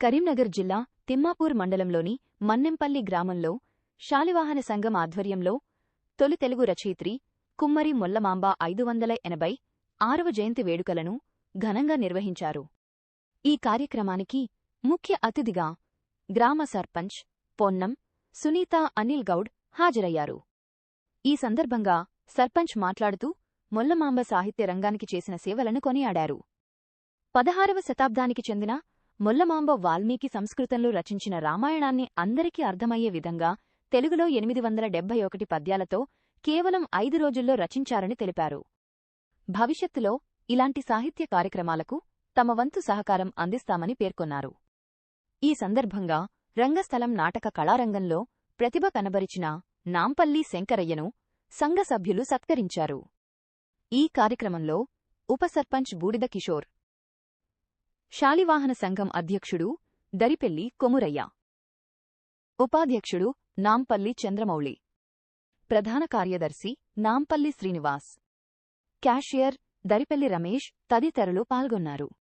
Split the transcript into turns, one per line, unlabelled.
కరీంనగర్ జిల్లా తిమ్మాపూర్ మండలంలోని మన్నెంపల్లి గ్రామంలో శాలివాహన సంఘం ఆధ్వర్యంలో తొలి తెలుగు రచయిత్రి కుమ్మరి మొల్లమాంబ 586వ జయంతి వేడుకలను ఘనంగా నిర్వహించారు. ఈ కార్యక్రమానికి ముఖ్య అతిథిగా గ్రామ సర్పంచ్ పొన్నం సునీత అనిల్ గౌడ్ హాజరయ్యారు. ఈ సందర్భంగా సర్పంచ్ మాట్లాడుతూ మొల్లమాంబ సాహిత్య రంగానికి చేసిన సేవలను కొనియాడారు. 16వ శతాబ్దానికి చెందిన మొల్లమాంబ వాల్మీకి సంస్కృతంలో రచించిన రామాయణాన్ని అందరికీ అర్థమయ్యే విధంగా తెలుగులో 871 పద్యాలతో కేవలం 5 రోజుల్లో రచించారని తెలిపారు. భవిష్యత్తులో ఇలాంటి సాహిత్య కార్యక్రమాలకు తమ వంతు సహకారం అందిస్తామని పేర్కొన్నారు. ఈ సందర్భంగా రంగస్థలం నాటక కళారంగంలో ప్రతిభ కనబరిచిన నాంపల్లి శంకరయ్యను సంఘ సభ్యులు సత్కరించారు. ఈ కార్యక్రమంలో ఉప సర్పంచ్ బూడిద కిషోర్, శాలివాహన సంఘం అధ్యక్షుడు దరిపెల్లి కొమురయ్య, ఉపాధ్యక్షుడు నాంపల్లి చంద్రమౌళి, ప్రధాన కార్యదర్శి నాంపల్లి శ్రీనివాస్, క్యాషియర్ దరిపెల్లి రమేష్ తదితరులు పాల్గొన్నారు.